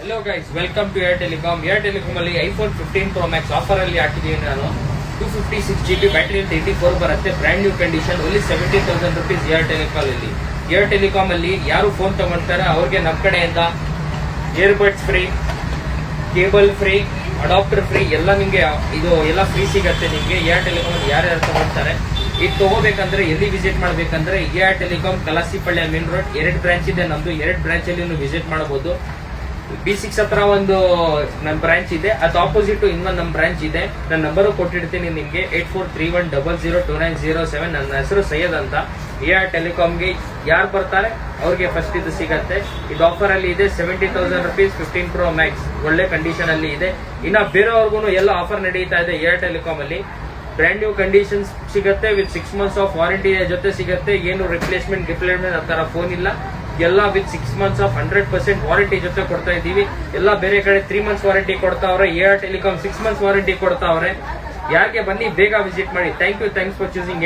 Hello guys, welcome to Air Telecom. Air Telecom ಅಲ್ಲಿ iPhone 15 Pro Max offer ಅಲ್ಲಿ ಹಾಕಿದೀನಿ ನಾನು. 256GB ಬ್ಯಾಟರಿ ಅಂತ 84 ಬರುತ್ತೆ. Brand new condition. Only 70,000 rupees Air Telecom ಅಲ್ಲಿ. ಏರ್ ಟೆಲಿಕಾಮ್ ಅಲ್ಲಿ ಯಾರು ಫೋನ್ ತಗೊಂತಾರೆ ಅವ್ರಿಗೆ ನಮ್ಮ ಕಡೆಯಿಂದ earbuds free, cable free, adapter free ಎಲ್ಲ ನಿಮಗೆ ಇದು ಎಲ್ಲ ಫ್ರೀ ಸಿಗುತ್ತೆ ನಿಮಗೆ. ಏರ್ ಟೆಲಿಕಾಮ್ ಯಾರ್ಯಾರು ತಗೊಳ್ತಾರೆ ಇದು ತಗೋಬೇಕಂದ್ರೆ ಎಲ್ಲಿ ವಿಸಿಟ್ ಮಾಡ್ಬೇಕಂದ್ರೆ Air Telecom Kalasipalya main road 2 branch ಇದೆ ನಮ್ದು. 2 ಬ್ರಾಂಚ್ ಅಲ್ಲಿ ನೀವು ವಿಸಿಟ್ ಮಾಡಬಹುದು. B6 ಹತ್ರ ಒಂದು ನನ್ನ ಬ್ರಾಂಚ್ ಇದೆ, ಅದು ಆಪೋಸಿಟ್ ಇನ್ನೊಂದು ನಮ್ಮ ಬ್ರಾಂಚ್ ಇದೆ. ನನ್ನ ನಂಬರ್ ಕೊಟ್ಟಿರ್ತೀನಿ ನಿಮಗೆ 8431002907. ನನ್ನ ಹೆಸರು ಸೈಯದ್ ಅಂತ. ಏರ್ ಟೆಲಿಕಾಮ್ಗೆ ಯಾರು ಬರ್ತಾರೆ ಅವ್ರಿಗೆ ಫಸ್ಟ್ ಇದು ಸಿಗತ್ತೆ. ಇದು ಆಫರ್ ಅಲ್ಲಿ ಇದೆ. 70,000 rupees 15 Pro Max ಒಳ್ಳೆ ಕಂಡೀಷನ್ ಅಲ್ಲಿ ಇದೆ. ಇನ್ನ ಬೇರೆಯವ್ರಿಗೂ ಎಲ್ಲ ಆಫರ್ ನಡೀತಾ ಇದೆ. ಏರ್ ಟೆಲಿಕಾಮ್ ಅಲ್ಲಿ ಬ್ರ್ಯಾಂಡ್ ನ್ಯೂ ಕಂಡೀಷನ್ಸ್ ಸಿಗುತ್ತೆ ವಿತ್ 6 months ಆಫ್ ವಾರಂಟಿ ಜೊತೆ ಸಿಗುತ್ತೆ. ಏನು ರಿಪ್ಲೇಸ್ಮೆಂಟ್ ಆ ತರ ಫೋನ್ ಇಲ್ಲ. ಎಲ್ಲ ವಿತ್ 6 months ಆಫ್ 100% ವಾರಂಟಿ ಜೊತೆ ಕೊಡ್ತಾ ಇದೀವಿ. ಎಲ್ಲ ಬೇರೆ ಕಡೆ 3 months ವಾರಂಟಿ ಕೊಡ್ತಾವ್ರೆ. ಏರ್ ಟೆಲಿಕಾಮ್ 6 months ವಾರಂಟಿ ಕೊಡ್ತಾವ್ರೆ. ಯಾರಿಗೆ ಬನ್ನಿ, ಬೇಗ ವಿಸಿಟ್ ಮಾಡಿ. Thanks for choosing.